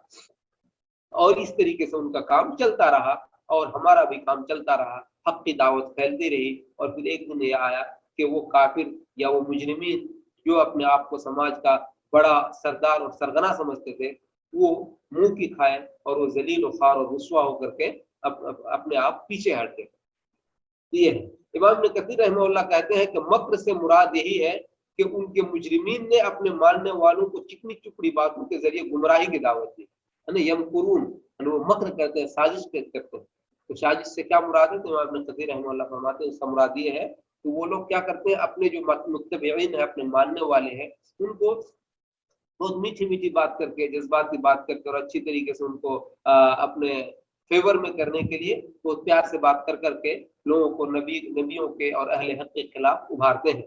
اور اس طریقے سے ان کا کام چلتا رہا اور ہمارا بھی کام چلتا رہا، حق کی دعوت پھیلتی رہی، اور پھر ایک دن یہ آیا کہ وہ کافر یا وہ مجرمین جو اپنے آپ کو سماج کا بڑا سردار اور سرغنہ سمجھتے تھے وہ منہ کی کھائے اور وہ ذلیل و خوار اور رسوا ہو کر کے اپنے آپ پیچھے ہٹ گئے۔ یہ ہے امام ابن کثیر رحمہ اللہ کہتے ہیں کہ مکر سے مراد یہی ہے کہ ان کے مجرمین نے اپنے ماننے والوں کو چکنی چپڑی باتوں کے ذریعے گمراہی کی دعوت دی، یعنی یمکرون، یعنی وہ مکر کرتے ہیں، سازش کرتے ہیں۔ تو سازش سے کیا مراد ہے؟ تو امام ابن کثیر رحمہ اللہ فرماتے ہیں اس کا مراد یہ ہے کہ وہ لوگ کیا کرتے ہیں، اپنے جو متبعین ہیں، اپنے ماننے والے ہیں، ان کو بہت میٹھی میٹھی بات کر کے، جذباتی بات کر کے اور اچھی طریقے سے ان کو اپنے فیور میں کرنے کے لیے وہ پیار سے بات کر کر کے لوگوں کو نبیوں کے اور اہل حق کے خلاف ابھارتے ہیں،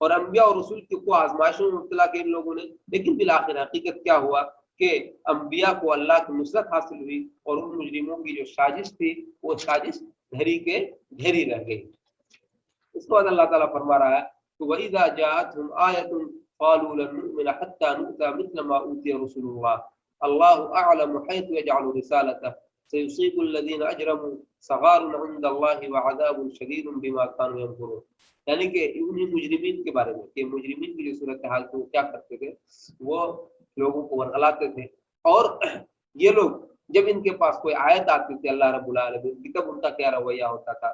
اور انبیاء اور رسول کو آزمائشوں میں مبتلا کیا ان لوگوں نے، لیکن بالآخر حقیقت کیا ہوا کہ انبیاء کو اللہ کی نصرت حاصل ہوئی اور ان مجرموں کی جو سازش تھی وہ سازش دھری کے دھری رہ گئی۔ اس کے بعد اللہ تعالیٰ فرما رہا ہے کہ وَإِذَا جَاءَتْهُمْ آيَةٌ قَالُوا لَن نُؤْمِنَ حَتَّى نُؤْتَىٰ مِثْلَ مَا أُوتِيَ رُسُلُ اللَّهِ اللَّهُ أَعْلَمُ حَيْثُ يَجْعَلُ رِسَالَتَهُ سَيُصِيبُ الَّذِينَ أَجْرَمُوا صَغَارٌ عِندَ اللَّهِ وَعَذَابٌ شَدِيدٌ بِمَا كَانُوا يَمْكُرُونَ، یعنی کہ انہیں مجرمین کے بارے میں کہ مجرمین کی جو صورتحال تھی وہ کیا کرتے تھے، وہ لوگوں کو ورغلاتے تھے، اور یہ لوگ جب ان کے پاس کوئی آیت آتی تھی اللہ رب العالمین کی تب ان کا کیا رویہ ہوتا تھا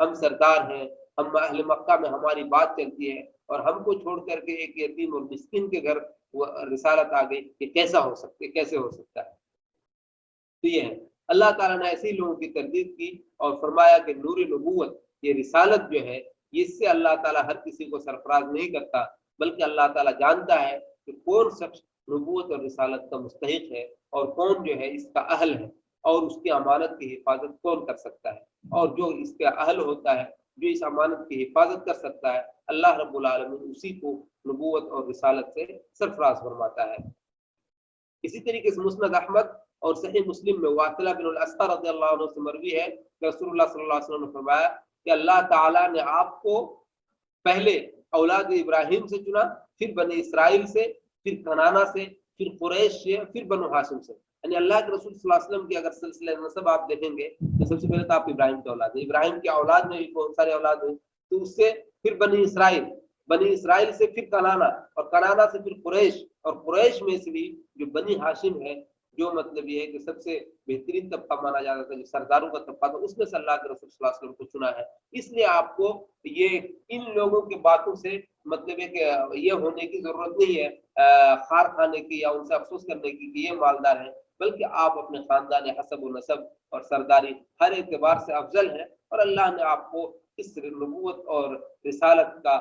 ہم سردار ہیں، ہم اہل مکہ میں ہماری بات چلتی ہے، اور ہم کو چھوڑ کر کے ایک یتیم اور مسکین کے گھر وہ رسالت آ گئی، کہ کیسے ہو سکتا ہے؟ تو یہ ہے اللہ تعالیٰ نے ایسے ہی لوگوں کی تردید کی اور فرمایا کہ نور نبوت، یہ رسالت جو ہے، اس سے اللہ تعالیٰ ہر کسی کو سرفراز نہیں کرتا، بلکہ اللہ تعالیٰ جانتا ہے کہ کون شخص نبوت اور رسالت کا مستحق ہے اور کون جو ہے اس کا اہل ہے، اور اس کی امانت کی حفاظت کون کر سکتا ہے، اور جو اس کا اہل ہوتا ہے، جو اس امانت کی حفاظت کر سکتا ہے، اللہ رب العالمین اسی کو نبوت اور رسالت سے سرفراز فرماتا ہے۔ اسی طریقے سے مسند احمد اور صحیح مسلم میں واصلہ بن الاسقر رضی اللہ عنہ سے مروی ہے کہ رسول اللہ صلی اللہ علیہ وسلم نے فرمایا کہ اللہ تعالیٰ نے آپ کو پہلے اولاد ابراہیم سے چنا، پھر بنی اسرائیل سے، پھر کنانا سے، پھر قریش سے، پھر بنو ہاشم سے۔ یعنی اللہ کے رسول صلی اللہ علیہ وسلم کی اگر سلسلہ نسب آپ دیکھیں گے تو سب سے پہلے تو آپ ابراہیم کی اولاد ہیں، ابراہیم کی اولاد میں بھی بہت سارے اولاد ہیں، تو اس سے پھر بنی اسرائیل سے پھر کنانا، اور کنانا سے پھر قریش، اور قریش میں سے بھی جو بنی ہاشم ہے، جو مطلب یہ ہے کہ سب سے بہترین طبقہ مانا جاتا تھا، جو سرداروں کا طبقہ تھا، اس میں سے اللہ کے رسول صلی اللہ علیہ وسلم کو چنا ہے۔ اس لیے آپ کو یہ ان لوگوں کی باتوں سے مطلب ہے کہ یہ ہونے کی ضرورت نہیں ہے خار کھانے کی یا ان سے افسوس کرنے کی کہ یہ مالدار ہے، بلکہ آپ اپنے خاندان حسب و نسب اور سرداری ہر اعتبار سے افضل ہیں، اور اللہ نے آپ کو اس نبوت اور رسالت کا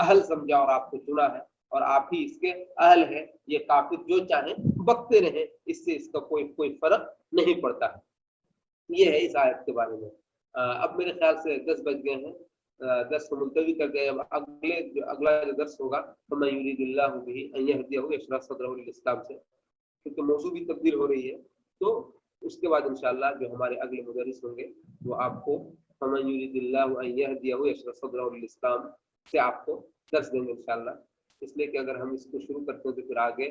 اہل سمجھا اور آپ کو چنا ہے، اور آپ ہی اس کے اہل ہیں۔ یہ کافر جو چاہیں بکتے رہیں، اس سے اس کا کوئی فرق نہیں پڑتا۔ یہ ہے اس آیت کے بارے میں۔ اب میرے خیال سے 10 بج گئے ہیں، 10 کو ملتوی کر دیں۔ اب اگلا جو درس ہوگا فَمَن يُرِدِ اللَّهُ بِهِ أَن يَهْدِيَهُ يَشْرَحْ صَدْرَهُ لِلْإِسْلَامِ سے، کیونکہ موضوع بھی تبدیل ہو رہی ہے، تو اس کے بعد انشاءاللہ جو ہمارے اگلے مدرس ہوں گے وہ آپ کو فَمَن يُرِدِ اللَّهُ أَن يَهْدِيَهُ يَشْرَحْ صَدْرَهُ لِلْإِسْلَامِ سے آپ کو درس دیں گے انشاءاللہ۔ اس لیے کہ اگر ہم اس کو شروع کرتے ہیں تو پھر آگے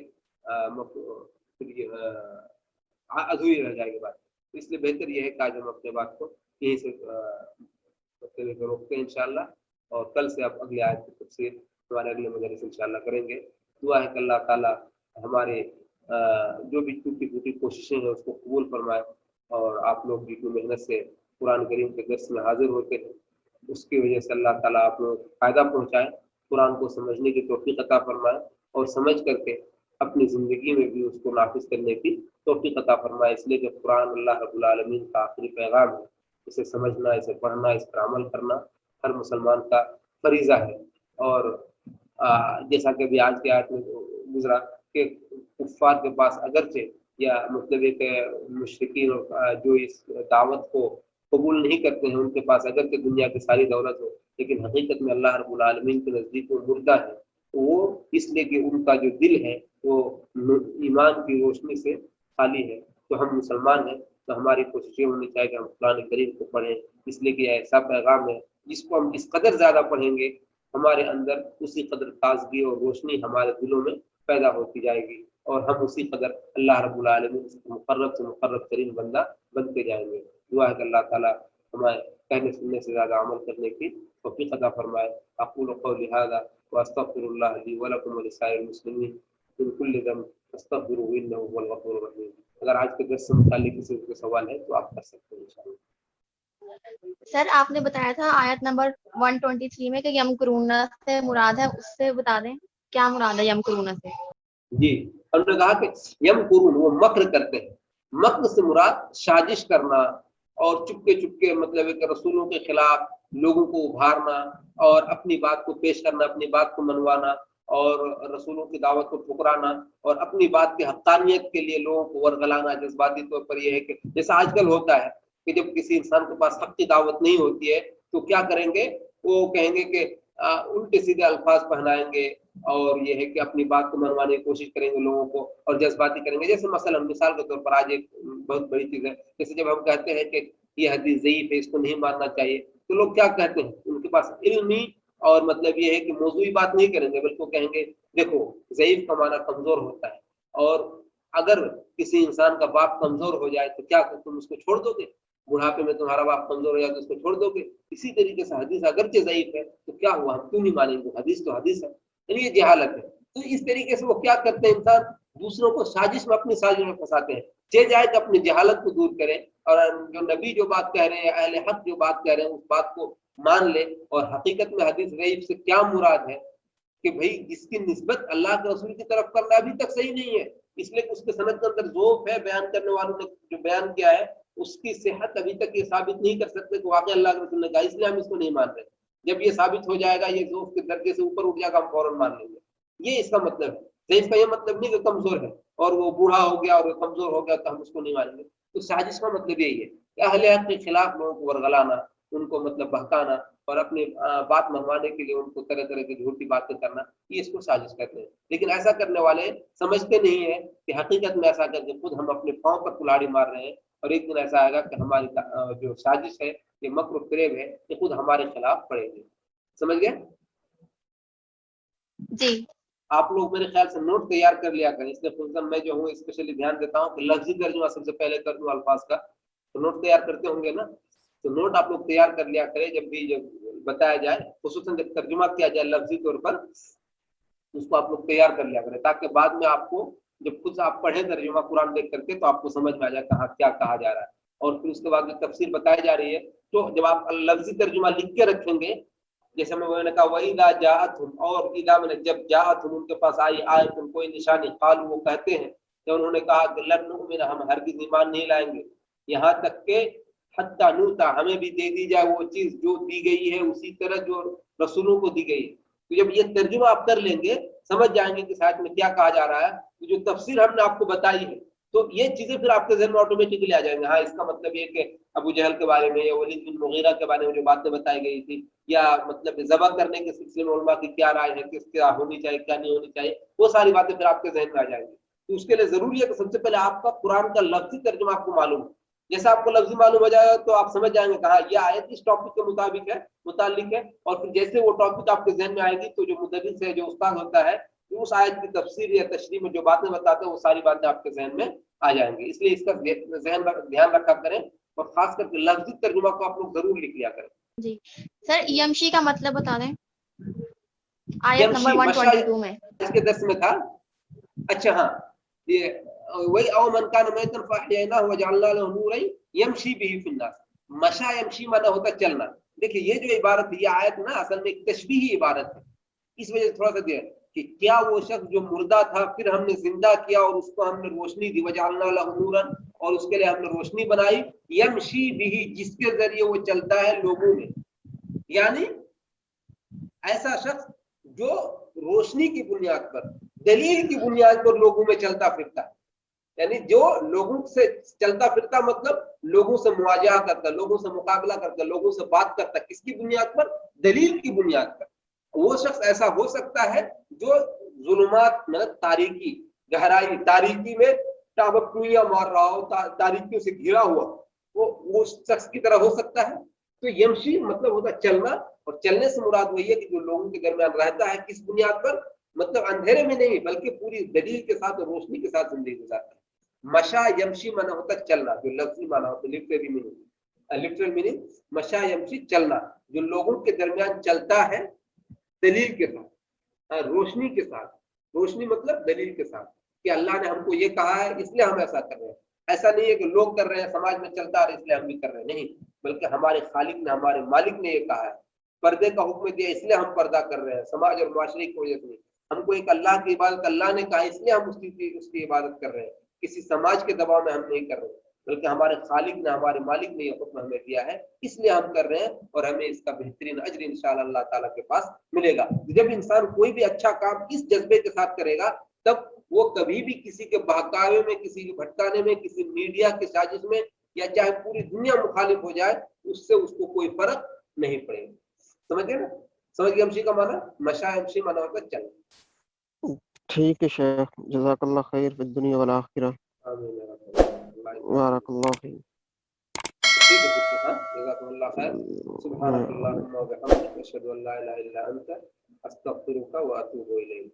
ادھوری رہ جائے گی بات، اس لیے بہتر یہ ہے کہ آج ہم اپنے بات کو یہیں سے روکتے ہیں انشاءاللہ، اور کل سے آپ اگلے آیت کی تفسیر ہمارے اگلے مدرس انشاءاللہ کریں گے۔ دعا ہے کہ اللہ تعالیٰ ہمارے جو بھی ٹوٹی پھوٹی کوششیں ہیں اس کو قبول فرمائے، اور آپ لوگ بھی جو محنت سے قرآن کریم کے درس میں حاضر ہوتے ہیں اس کی وجہ سے اللہ تعالیٰ آپ کو فائدہ پہنچائے، قرآن کو سمجھنے کی توفیق عطا فرمائے، اور سمجھ کر کے اپنی زندگی میں بھی اس کو نافذ کرنے کی توفیق عطا فرمائے۔ اس لیے کہ قرآن اللہ رب العالمین کا آخری پیغام ہے، اسے سمجھنا، اسے پڑھنا، اس پر عمل کرنا ہر مسلمان کا فریضہ ہے۔ اور جیسا کہ ابھی آج کے آیت میں گزرا کہ کفار کے پاس اگرچہ یا مطلب ایک مشرکین جو اس دعوت کو قبول نہیں کرتے ہیں، ان کے پاس اگرچہ دنیا کی ساری دولت ہو، لیکن حقیقت میں اللہ رب العالمین کے نزدیک وہ مردہ ہے، وہ اس لیے کہ ان کا جو دل ہے وہ ایمان کی روشنی سے خالی ہے۔ تو ہم مسلمان ہیں تو ہماری کوششیں ہونی چاہیے کہ ہم قرآن کریم کو پڑھیں، اس لیے کہ یہ ایسا پیغام ہے جس کو ہم جس قدر زیادہ پڑھیں گے ہمارے اندر اسی قدر تازگی اور روشنی ہمارے دلوں میں پیدا ہوتی جائے گی، اور ہم اسی قدر اللہ رب العالمین سے مقرب ترین بندہ بنتے جائیں گے۔ دعا ہے کہ اللہ تعالیٰ ہمارے کہنے سننے سے زیادہ عمل کرنے کی توفیق عطا فرمائے۔ اقول قولی ھذا واستغفر اللہ لی ولکم ولسائر المسلمین من کل ذنب فاستغفروہ انہ هو الغفور الرحیم۔ اگر آج کے درس سے متعلق کسی کو سوال ہے تو آپ کر سکتے ہیں انشاءاللہ۔ سر آپ نے بتایا تھا آیت نمبر 123 میں کہ یم کرونا سے مراد ہے، اس سے بتا دیں کیا مراد ہے یم کرونا سے؟ جی، ہم نے کہا کہ یم قرون وہ مکر کرتے ہیں، مکر سے مراد سازش کرنا اور چپکے مطلب ہے کہ رسولوں کے خلاف لوگوں کو ابھارنا اور اپنی بات کو پیش کرنا، اپنی بات کو منوانا اور رسولوں کی دعوت کو ٹھکرانا اور اپنی بات کی حقانیت کے لیے لوگوں کو ورغلانا جذباتی طور پر۔ یہ ہے کہ جیسا آج کل ہوتا ہے کہ جب کسی انسان کے پاس حق کی دعوت نہیں ہوتی ہے تو کیا کریں گے، وہ کہیں گے کہ الٹے سیدھے الفاظ پہنائیں گے، اور یہ ہے کہ اپنی بات کو منوانے کی کوشش کریں گے لوگوں کو اور جذباتی کریں گے۔ جیسے مثال کے طور پر آج ایک بہت بڑی چیز ہے، جیسے جب ہم کہتے ہیں کہ یہ حدیث ضعیف ہے، اس کو نہیں ماننا چاہیے، تو لوگ کیا کہتے ہیں، ان کے پاس علمی اور مطلب یہ ہے کہ موضوعی بات نہیں کریں گے، بلکہ وہ کہیں گے دیکھو ضعیف کا معنی کمزور ہوتا ہے، اور اگر کسی انسان کا باپ کمزور ہو جائے تو کیا تم اس کو چھوڑ دو گے؟ بڑھاپے میں تمہارا باپ کمزور ہو جائے تو اس کو چھوڑ دو گے؟ اسی طریقے سے حدیث اگرچہ ضعیف ہے تو کیا ہوا، ہم کیوں نہیں مانیں گے؟ حدیث تو حدیث ہے، یعنی یہ جہالت ہے۔ تو اس طریقے سے وہ کیا کرتے ہیں، انسان دوسروں کو سازش میں اپنی سازش میں پھنساتے ہیں۔ جائے کہ اپنی جہالت کو دور کریں اور جو نبی جو بات کہہ رہے ہیں، اہل حق جو بات کہہ رہے ہیں، اس بات کو مان لیں. اور حقیقت میں حدیث ضعیف سے کیا مراد ہے کہ بھئی جس کی نسبت اللہ کے رسول کی طرف کرنا ابھی تک صحیح نہیں ہے، اس لیے اس کے سند کے اندر ذوف ہے. بیان کرنے والوں نے جو بیان کیا ہے اس کی صحت ابھی تک یہ ثابت نہیں کر سکتے کہ واقعی اللہ کے رسول نے کہا، اس لیے ہم اس کو نہیں مان رہے. جب یہ ثابت ہو جائے گا، یہ ذوف کے درجے سے اوپر اٹھ جائے گا، ہم فوراً مان لیں گے. یہ اس کا مطلب ہے. ضعیف کا یہ مطلب نہیں کہ کمزور ہے اور وہ بوڑھا ہو گیا اور کمزور ہو گیا تو ہم اس کو نہیں مانیں گے. تو سازش کا مطلب یہی ہے کہ اہل حق کے خلاف لوگوں کو ورگلانا، ان کو مطلب بہکانا اور اپنی بات منوانے کے لیے ان کو طرح طرح کی جھوٹی باتیں کرنا، یہ اس کو سازش کرتے ہیں. لیکن ایسا کرنے والے سمجھتے نہیں ہیں کہ حقیقت میں ایسا کر کے خود ہم اپنے پاؤں پر کلاڑی مار رہے ہیں اور ایک دن ایسا آئے گا کہ ہماری جو سازش ہے، یہ مکر و فریب ہے، یہ خود ہمارے خلاف پڑے گی. سمجھ گئے؟ جی آپ لوگ میرے خیال سے نوٹ تیار کر لیا کریں. اس لیے خصوصاً میں جو ہوں اسپیشلی دھیان دیتا ہوں کہ لفظی ترجمہ سب سے پہلے کر دوں الفاظ کا. تو نوٹ تیار کرتے ہوں گے نا، تو نوٹ آپ لوگ تیار کر لیا کریں جب بھی جب بتایا جائے، خصوصاً جب ترجمہ کیا جائے لفظی طور پر، اس کو آپ لوگ تیار کر لیا کریں تاکہ بعد میں آپ کو جب خود آپ پڑھیں ترجمہ قرآن دیکھ کر کے تو آپ کو سمجھ میں آ جائے کہاں کیا کہا جا رہا ہے. اور پھر اس کے بعد جو تفسیر بتائی جا رہی ہے تو جب آپ لفظی ترجمہ لکھ کے رکھیں گے، جیسے میں نے کہا وَإِذَا جَاءَتْهُمْ، اور اذا میں نے جب جاءتهم ان کے پاس آئی آیتن کوئی نشانی، قالوا وہ کہتے ہیں کہ انہوں نے کہا کہ لن نؤمن، ہم ہرگز ایمان نہیں لائیں گے یہاں تک کہ حتی نوتا، ہمیں بھی دے دی جائے وہ چیز جو دی گئی ہے اسی طرح جو رسولوں کو دی گئی. تو جب یہ ترجمہ آپ کر لیں گے سمجھ جائیں گے کہ ساتھ میں کیا کہا جا رہا ہے. تو جو تفسیر ہم نے آپ کو بتائی ہے تو یہ چیزیں پھر آپ کے ذہن میں آٹومیٹکلی آ جائیں گے. ہاں اس کا مطلب یہ کہ ابو جہل کے بارے میں یا ولید بن مغیرہ کے بارے میں جو باتیں بتائی گئی تھی، یا مطلب ذبح کرنے کے سلسلے میں علماء کی کیا رائے ہے، کس کیا ہونی چاہیے کیا نہیں ہونی چاہیے، وہ ساری باتیں پھر آپ کے ذہن میں آ جائیں گی. تو اس کے لیے ضروری ہے کہ سب سے پہلے آپ کا قرآن کا لفظی ترجمہ آپ کو معلوم ہے. جیسا آپ کو لفظی معلوم ہو جائے گا تو آپ سمجھ جائیں گے کہا یہ آیت اس ٹاپک کے مطابق ہے، متعلق ہے. اور پھر جیسے وہ ٹاپک آپ کے ذہن میں آئے گی تو جو مدرس ہے، جو استاد ہوتا ہے، اس آیت کی تفسیر یا تشریح میں جو باتیں بتاتے ہیں وہ ساری باتیں آپ کے ذہن میں آ جائیں گی. اس لیے اس کا دھیان رکھا کریں اور خاص کر کے لفظی ترجمہ کو آپ لوگ ضرور لکھ لیا کریں. جی سر، یمشی کا مطلب بتا دیں آیت یمشی نمبر مشا 122 میں. اس کے درس میں تھا. اچھا ہاں، یہ وہی او من کان میتن فاحییناہ وجعلنا له نورا یمشی به فی الناس. مشا یمشی مانا ہوتا چلنا. دیکھیے یہ جو عبارت ہے، یہ آیت نا اصل میں ایک تشبیہی عبارت ہے. اس وجہ سے تھوڑا سا دیا کہ کیا وہ شخص جو مردہ تھا پھر ہم نے زندہ کیا اور اس کو ہم نے روشنی دی، وجعلنا له نورا، اور اس کے لیے ہم نے روشنی بنائی، یمشی به، جس کے ذریعے وہ چلتا ہے لوگوں میں. یعنی ایسا شخص جو روشنی کی بنیاد پر، دلیل کی بنیاد پر لوگوں میں چلتا پھرتا ہے. یعنی جو لوگوں سے چلتا پھرتا مطلب لوگوں سے مواجہہ کرتا، لوگوں سے مقابلہ کرتا، لوگوں سے بات کرتا. کس کی بنیاد پر؟ دلیل کی بنیاد پر. وہ شخص ایسا ہو سکتا ہے جو ظلمات مطلب تاریکی، گہرائی تاریکی میں ٹابکویاں مار رہا ہو، تاریکیوں سے گھرا ہوا، وہ شخص کی طرح ہو سکتا ہے. تو یمشی مطلب ہوتا چلنا، اور چلنے سے مراد وہی ہے کہ جو لوگوں کے درمیان رہتا ہے کس بنیاد پر؟ مطلب اندھیرے میں نہیں بلکہ پوری دلیل کے ساتھ اور روشنی کے ساتھ زندگی گزارتا ہے. مشا یمشی مانا ہوتا چلنا، جو لفظی مانا ہوتا لٹرل میننگ مشا یمشی چلنا، جو لوگوں کے درمیان چلتا ہے دلیل کے ساتھ، روشنی کے ساتھ. روشنی مطلب دلیل کے ساتھ کہ اللہ نے ہم کو یہ کہا ہے اس لیے ہم ایسا کر رہے ہیں. ایسا نہیں ہے کہ لوگ کر رہے ہیں سماج میں چلتا ہے اس لیے ہم بھی کر رہے ہیں، نہیں، بلکہ ہمارے خالق نے، ہمارے مالک نے یہ کہا ہے. پردے کا حکم دیا اس لیے ہم پردہ کر رہے ہیں، سماج اور معاشرے کی وجہ سے. ہم کو ایک اللہ کی عبادت اللہ نے کہا اس لیے ہم اس کی عبادت کر رہے ہیں. کسی سماج کے دباؤ میں ہم نہیں کر رہے، بلکہ ہمارے خالق نے، ہمارے مالک نے یہ حکم ہمیں دیا ہے اس لیے ہم کر رہے ہیں، اور ہمیں اس کا بہترین اجر انشاءاللہ اللہ تعالیٰ کے پاس ملے گا. جب انسان کوئی بھی اچھا کام اس جذبے کے ساتھ کرے گا تب وہ کبھی بھی کسی کے بہکاوے میں، کسی کے بھٹکانے میں، کسی میڈیا کی سازش میں، یا چاہے پوری دنیا مخالف ہو جائے اس سے اس کو کوئی فرق نہیں پڑے گا. سمجھ گئے نا؟ سمجھ گئے یمشی کا مانا؟ مشا یمشی مانا ہوتا چل. ٹھیک ہے شیخ، جزاک اللہ خیر فی الدنیا والآخرہ. بارک اللہ فیک. ٹھیک ہے، ہاں جزاکم اللہ خیر. سبحانک اللہم و بحمدک، اشہد ان لا الہ الا انت، استغفرک و اتوب الیک.